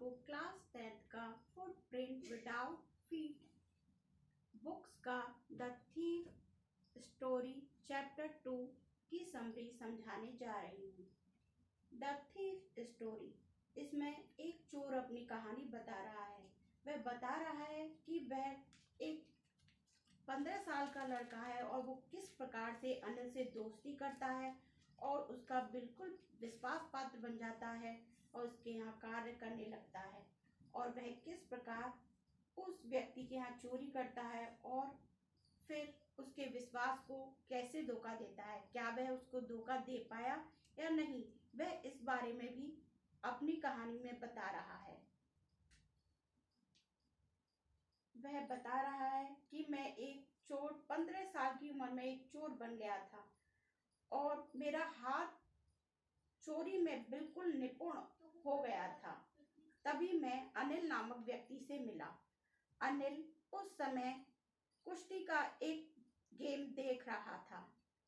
आपको class 10th का footprint without feet books का द थीफ स्टोरी चैप्टर 2 की समरी समझाने जा रही हूँ। द थीफ स्टोरी, इसमें एक चोर अपनी कहानी बता रहा है। वह बता रहा है कि वह एक 15 साल का लड़का है और वो किस प्रकार से अनिल से दोस्ती करता है और उसका बिल्कुल विश्वास पात्र बन जाता है और उसके यहाँ कार्य करने लगता है, और वह किस प्रकार उस व्यक्ति के यहाँ चोरी करता है और फिर उसके विश्वास को कैसे धोखा देता है। क्या वह उसको धोखा दे पाया या नहीं, वह इस बारे में भी अपनी कहानी में बता रहा है। वह बता रहा है कि मैं एक चोर 15 साल की उम्र में एक चोर बन गया था और मेरा हाथ चोरी में बिल्कुल निपुण हो गया था। तभी मैं अनिल नामक व्यक्ति से मिला। अनिल उस समय कुश्ती का एक गेम देख रहा था।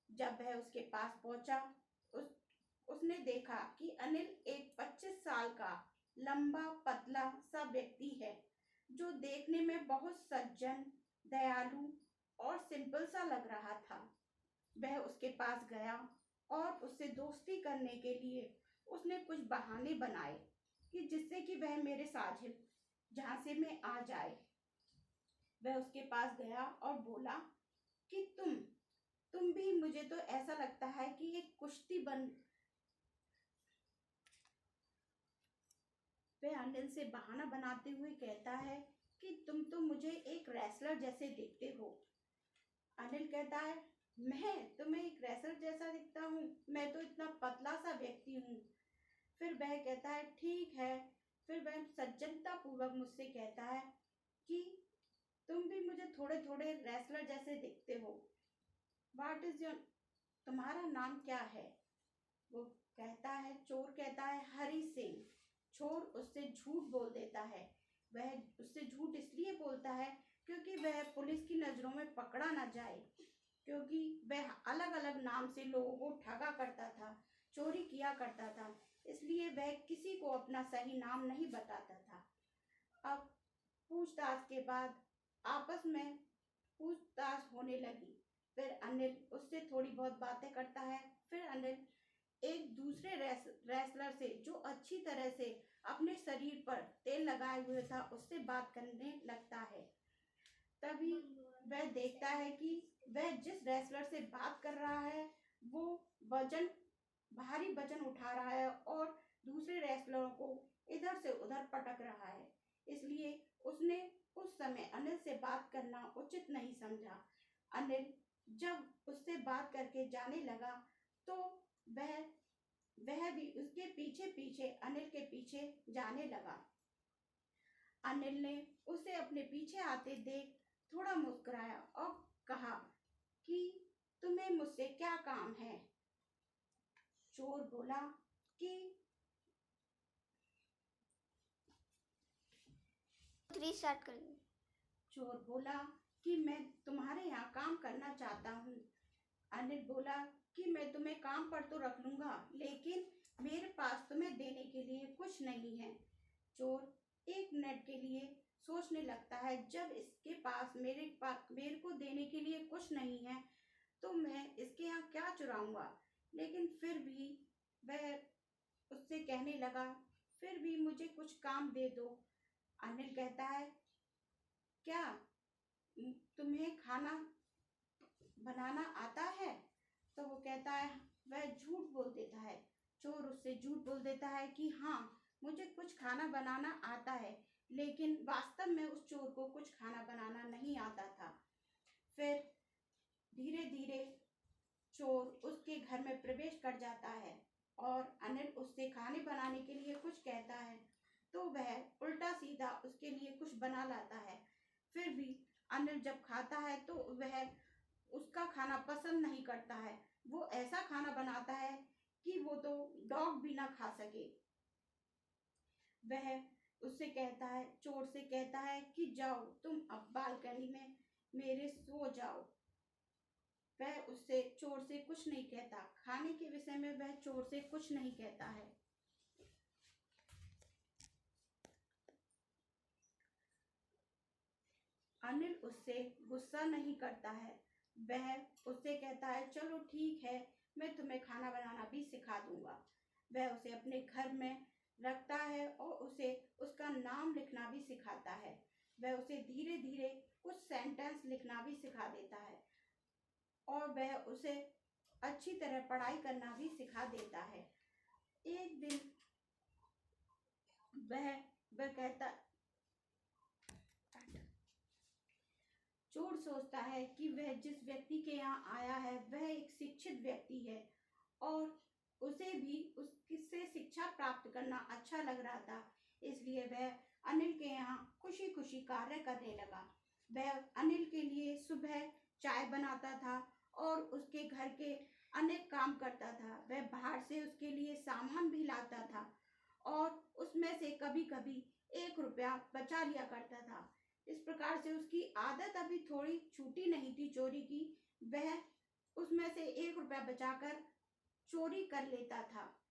जब वह उसके पास पहुंचा, उसने देखा कि अनिल एक 25 साल का लंबा पतला सा व्यक्ति है जो देखने में बहुत सज्जन, दयालु और सिंपल सा लग रहा था। वह उसके पास गया और उससे दोस्ती करने के लिए उसने कुछ बहाने बनाए कि जिससे कि वह मेरे साझिल जहाँ से मैं आ जाए। वह उसके पास गया और बोला कि तुम भी, मुझे तो ऐसा लगता है कि एक कुश्ती बन। वह अनिल से बहाना बनाते हुए कहता है कि तुम तो मुझे एक रेसलर जैसे दिखते हो। अनिल कहता है, मैं तुम्हें एक रेसलर जैसा दिखता हूँ? मैं तो इतना पतला सा व्यक्ति हूँ। फिर वह कहता है ठीक है। फिर वह सज्जनता पूर्वक मुझसे कहता है कि तुम भी मुझे थोड़े थोड़े रेसलर जैसे दिखते हो। व्हाट इज योर, तुम्हारा नाम क्या है? वो कहता है, चोर कहता है, हरी सिंह। चोर उससे झूठ बोल देता है। वह उससे झूठ इसलिए बोलता है क्योंकि वह पुलिस की नज़रों में पकड़ा ना जाए, क्योंकि वह अलग अलग नाम से लोगों को ठगा करता था, चोरी किया करता था, इसलिए वह किसी को अपना सही नाम नहीं बताता था। अब पूछताछ के बाद आपस में पूछताछ होने लगी। फिर अनिल उससे थोड़ी बहुत बातें करता है। फिर अनिल एक दूसरे रेसलर से जो अच्छी तरह से अपने शरीर पर तेल लगाए हुए था उससे बात करने लगता है। तभी वह देखता है कि वह जिस रेसलर से बात कर रहा है वो भारी वजन उठा रहा है और दूसरे रेसलरों को इधर से उधर पटक रहा है। इसलिए उसने उस समय अनिल से बात करना उचित नहीं समझा। अनिल जब उससे बात करके जाने लगा तो वह भी उसके पीछे पीछे अनिल के पीछे जाने लगा। अनिल ने उसे अपने पीछे आते देख थोड़ा मुस्कुराया और कहा कि तुम्हें मुझसे क्या काम है? चोर बोला कि 3 स्टार्ट करेंगे। चोर बोला कि मैं तुम्हारे यहाँ काम करना चाहता हूँ। अनिल बोला कि मैं तुम्हें काम पर तो रख लूंगा, लेकिन मेरे पास तुम्हें देने के लिए कुछ नहीं है। चोर एक मिनट के लिए सोचने लगता है, जब इसके पास मेरे को देने के लिए कुछ नहीं है तो मैं इसके यहाँ क्या चुराऊंगा। लेकिन फिर भी वह उससे कहने लगा, फिर भी मुझे कुछ काम दे दो। अनिल कहता है, क्या तुम्हें खाना बनाना आता है? तो वो कहता है, वह झूठ बोल देता है। चोर उससे झूठ बोल देता है कि हाँ, मुझे कुछ खाना बनाना आता है, लेकिन वास्तव में उस चोर को कुछ खाना बनाना नहीं आता था। फिर धीरे धीरे चोर उसके घर में प्रवेश कर जाता है और अनिल उससे खाने बनाने के लिए कुछ कहता है तो वह उल्टा सीधा उसके लिए कुछ बना लाता है। फिर भी अनिल जब खाता है तो वह उसका खाना पसंद नहीं करता है। वो ऐसा खाना बनाता है कि वो तो डॉग भी ना खा सके। वह उससे कहता है, चोर से कहता है कि जाओ तुम अब बालकनी में मेरे सो जाओ। वह उससे चोर से कुछ नहीं कहता, खाने के विषय में वह चोर से कुछ नहीं कहता है। अनिल उससे गुस्सा नहीं करता है। वह उससे कहता है, चलो ठीक है, मैं तुम्हें खाना बनाना भी सिखा दूंगा। वह उसे अपने घर में रखता है और उसे उसका नाम लिखना भी सिखाता है। वह उसे धीरे धीरे कुछ सेंटेंस लिखना भी सिखा देता है और वह उसे अच्छी तरह पढ़ाई करना भी सिखा देता है। एक दिन वह कहता चोर सोचता है कि वह जिस व्यक्ति के यहाँ आया है वह एक शिक्षित व्यक्ति है और उसे भी उससे शिक्षा प्राप्त करना अच्छा लग रहा था, इसलिए वह अनिल के यहाँ खुशी खुशी कार्य करने लगा। वह अनिल के लिए सुबह चाय बनाता था और उसके घर के अनेक काम करता था। वह बाहर से उसके लिए सामान भी लाता था और उसमें से कभी कभी 1 रुपया बचा लिया करता था। इस प्रकार से उसकी आदत अभी थोड़ी छूटी नहीं थी चोरी की। वह उसमें से 1 रुपया बचाकर चोरी कर लेता था।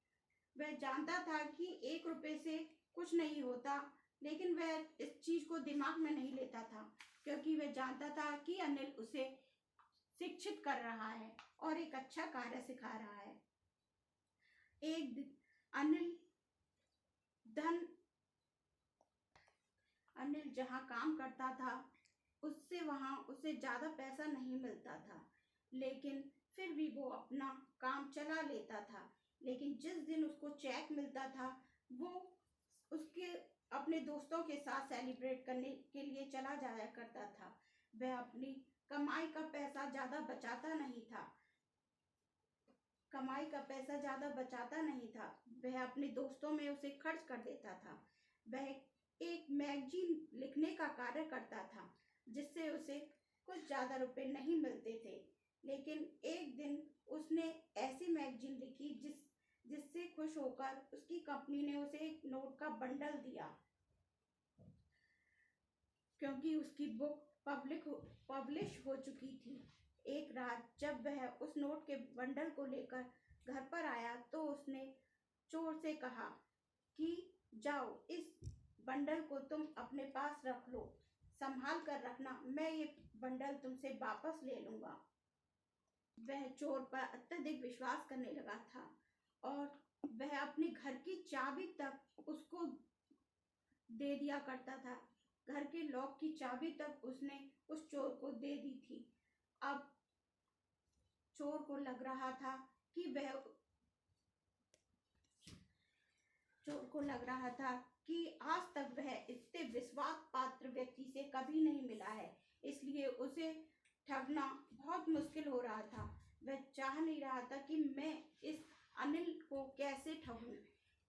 वह जानता था कि 1 रुपये से कुछ नहीं होता, लेकिन वह इस चीज को दिमाग में नहीं लेता था क्योंकि वह जानता था कि अनिल उसे शिक्षित कर रहा है और एक अच्छा कार्य सिखा रहा है। एक दिन अनिल जहाँ काम करता था उससे वहाँ उसे ज्यादा पैसा नहीं मिलता था, लेकिन फिर भी वो अपना काम चला लेता था। लेकिन जिस दिन उसको चेक मिलता था वो उसके अपने दोस्तों के साथ सेलिब्रेट करने के लिए चला जाया करता था। वह अपनी कमाई का पैसा ज्यादा बचाता नहीं था। वह अपने दोस्तों में उसे खर्च कर देता था। वह एक मैगजीन लिखने का कार्य करता था जिससे उसे कुछ ज्यादा रुपए नहीं मिलते थे, लेकिन एक दिन उसने ऐसी मैगजीन लिखी जिससे खुश होकर उसकी कंपनी ने उसे एक नोट का बंडल दिया क्योंकि उसकी बुक पब्लिश हो चुकी थी। एक रात जब वह उस नोट के बंडल को लेकर घर पर आया तो उसने चोर से कहा कि जाओ, इस बंडल को तुम अपने पास रख लो, संभाल कर रखना, मैं ये बंडल तुमसे वापस ले लूंगा। वह चोर पर अत्यधिक विश्वास करने लगा था और वह अपने घर की चाबी तक उसको दे दिया करता था। घर के लॉक की चाबी तक उसने उस चोर को दे दी थी। अब चोर को लग रहा था कि आज तक वह इतने विश्वास पात्र व्यक्ति से कभी नहीं मिला है, इसलिए उसे ठगना बहुत मुश्किल हो रहा था। वह चाह नहीं रहा था कि मैं इस अनिल को कैसे ठगूं,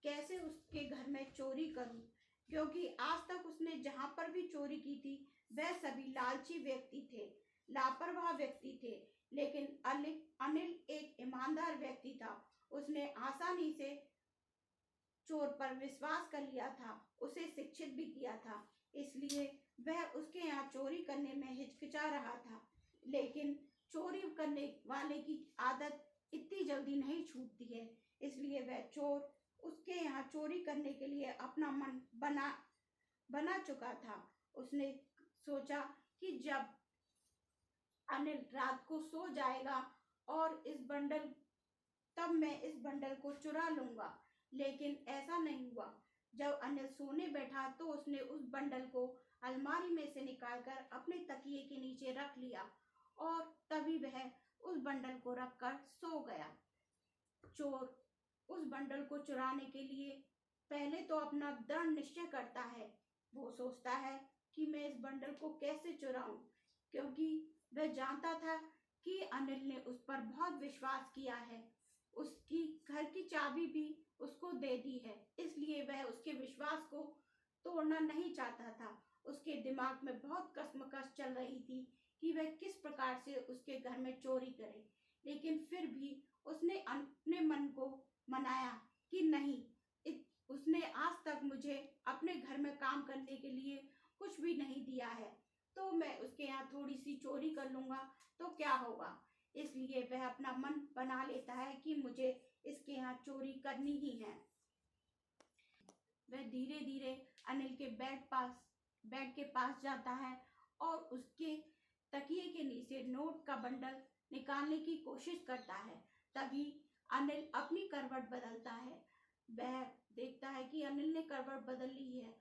कैसे उसके घर में चोरी करूं, क्योंकि आज तक उसने जहां पर भी चोरी की थी वह सभी लालची व्यक्ति थे, लापरवाह व्यक्ति थे, लेकिन अनिल एक ईमानदार व्यक्ति था। उसने आसानी से चोर पर विश्वास कर लिया था, उसे शिक्षित भी किया था, इसलिए वह उसके यहाँ चोरी करने में हिचकिचा रहा था। लेकिन चोरी करने वाले की आदत इतनी जल्दी नहीं छूटती है, इसलिए वह चोर उसके यहाँ चोरी करने के लिए अपना मन बना चुका था। उसने सोचा कि जब अनिल रात को सो जाएगा और तब मैं इस बंडल को चुरा लूंगा, लेकिन ऐसा नहीं हुआ। जब अनिल सोने बैठा तो उसने उस बंडल को अलमारी में से निकालकर अपने तकिए के नीचे रख लिया और तभी वह उस बंडल को रखकर सो गया। चोर उस बंडल को चुराने के लिए पहले तो अपना दृढ़ निश्चय करता है। वो सोचता है कि मैं इस बंडल को कैसे चुराऊं, क्योंकि वह जानता था कि अनिल ने उस पर बहुत विश्वास किया है, उसकी घर की चाबी भी उसको दे दी है, इसलिए वह उसके विश्वास को तोड़ना नहीं चाहता था। उसके दिमाग में बहुत कश्मकश चल रही थी कि वह किस प्रकार से उसके घर में चोरी करे, लेकिन फिर भी उसने अपने मन को मनाया कि नहीं, उसने आज तक मुझे अपने घर में काम करने के लिए कुछ भी नहीं दिया है, तो मैं उसके यहाँ थोड़ी सी चोरी कर लूंगा तो क्या होगा। इसलिए वह अपना मन बना लेता है कि मुझे इसके यहाँ चोरी करनी ही है। वह धीरे धीरे अनिल के बेड के पास जाता है और उसके तकिए के नीचे नोट का बंडल निकालने की कोशिश करता है। तभी अनिल अपनी करवट बदलता है। वह देखता है कि अनिल ने करवट बदल ली है,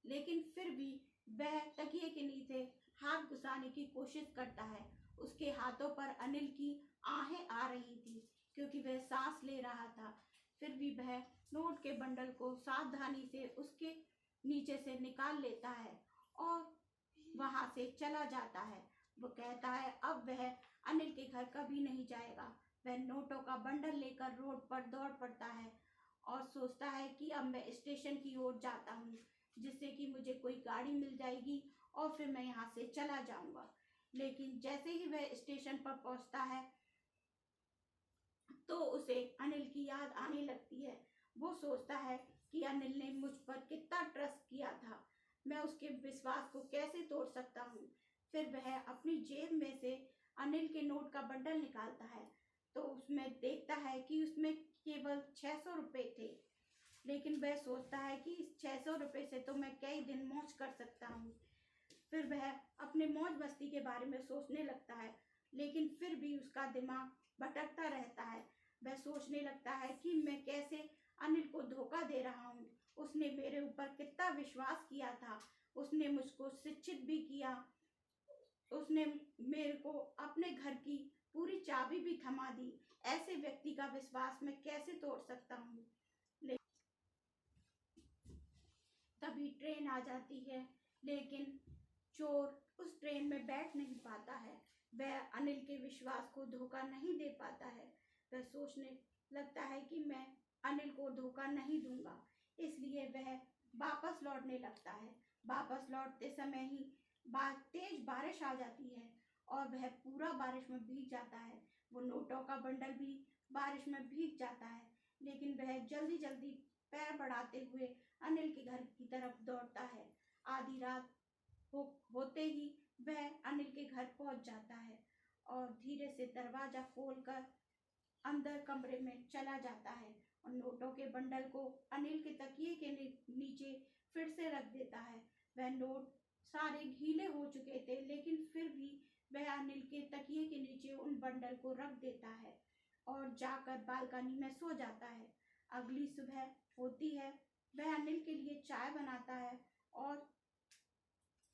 लेकिन फिर भी वह तकिए के नीचे हाथ घुसाने की कोशिश करता है। उसके हाथों पर अनिल की आहें आ रही थी क्योंकि वह सांस ले रहा था। फिर भी वह नोट के बंडल को सावधानी से उसके नीचे से निकाल लेता है और वहां से चला जाता है। वो कहता है अब वह अनिल के घर कभी नहीं जाएगा। वह नोटों का बंडल लेकर रोड पर दौड़ पड़ता है और सोचता है कि अब मैं स्टेशन की ओर जाता हूँ, जिससे कि मुझे कोई गाड़ी मिल जाएगी और फिर मैं यहाँ से चला जाऊंगा। लेकिन जैसे ही वह स्टेशन पर पहुंचता है तो उसे अनिल की याद आने लगती है। वो सोचता है कि अनिल ने मुझ पर कितना ट्रस्ट किया था, मैं उसके विश्वास को कैसे तोड़ सकता हूँ। फिर वह अपनी जेब में से अनिल के नोट का बंडल निकालता है तो उसमें देखता है कि उसमें केवल 600 रुपये थे। लेकिन वह सोचता है कि इस 600 रुपये से तो मैं कई दिन मौज कर सकता हूँ। फिर वह अपने मौज मस्ती के बारे में सोचने लगता है, लेकिन फिर भी उसका दिमाग भटकता रहता है। वह सोचने लगता है कि मैं कैसे अनिल को धोखा दे रहा हूँ। उसने मेरे ऊपर कितना विश्वास किया था, उसने मुझको शिक्षित भी किया, उसने मेरे को अपने घर की पूरी चाबी भी थमा दी। ऐसे व्यक्ति का विश्वास मैं कैसे तोड़ सकता हूँ। तभी ट्रेन आ जाती है, लेकिन चोर उस ट्रेन में बैठ नहीं पाता है। वह अनिल के विश्वास को धोखा नहीं दे पाता है। वह सोचने लगता है कि मैं अनिल को धोखा नहीं दूंगा, इसलिए वह वापस लौटने लगता है। वापस लौटते समय ही तेज बारिश आ जाती है और वह पूरा बारिश में भीग जाता है। वो नोटों का बंडल भी बारिश में भीग जाता है, लेकिन वह जल्दी जल्दी पैर बढ़ाते हुए अनिल के घर की तरफ दौड़ता है। आधी रात होते ही वह अनिल के घर पहुंच जाता है और धीरे से दरवाजा खोलकर अंदर कमरे में चला जाता है और नोटों के बंडल को अनिल के तकिए के नीचे फिर से रख देता है। वह नोट सारे गीले हो चुके थे, लेकिन फिर भी वह अनिल के तकिए के नीचे उन बंडल को रख देता है और जाकर बालकनी में सो जाता है। अगली सुबह होती है, वह अनिल के लिए चाय बनाता है और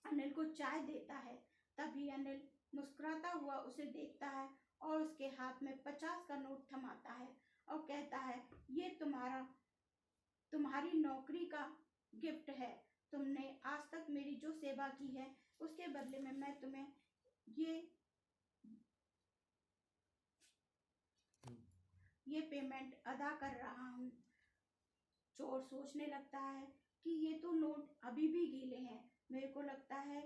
अनिल को चाय देता है। तभी अनिल मुस्कुराता हुआ उसे देखता है और उसके हाथ में 50 का नोट थमाता है और कहता है, ये तुम्हारी नौकरी का गिफ्ट है। तुमने आज तक मेरी जो सेवा की है उसके बदले में मैं तुम्हें ये पेमेंट अदा कर रहा हूँ। चोर सोचने लगता है कि ये तो नोट अभी भी गीले हैं। मेरे को लगता है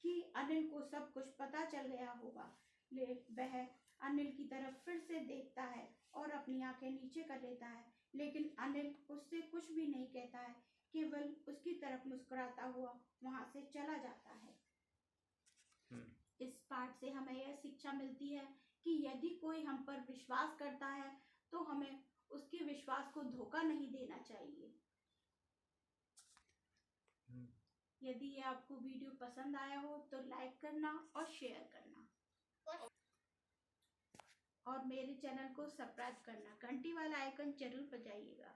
कि अनिल को सब कुछ पता चल गया होगा। वह अनिल की तरफ फिर से देखता है और अपनी आंखें नीचे कर लेता है, लेकिन अनिल उससे कुछ भी नहीं कहता है, केवल उसकी तरफ मुस्कुराता हुआ वहां से चला जाता है। इस पाठ से हमें यह शिक्षा मिलती है कि यदि कोई हम पर विश्वास करता है तो हमें उसके विश्वास को धोखा नहीं देना चाहिए। यदि ये आपको वीडियो पसंद आया हो तो लाइक करना और शेयर करना और मेरे चैनल को सब्सक्राइब करना, घंटी वाला आइकन जरूर बजाइएगा।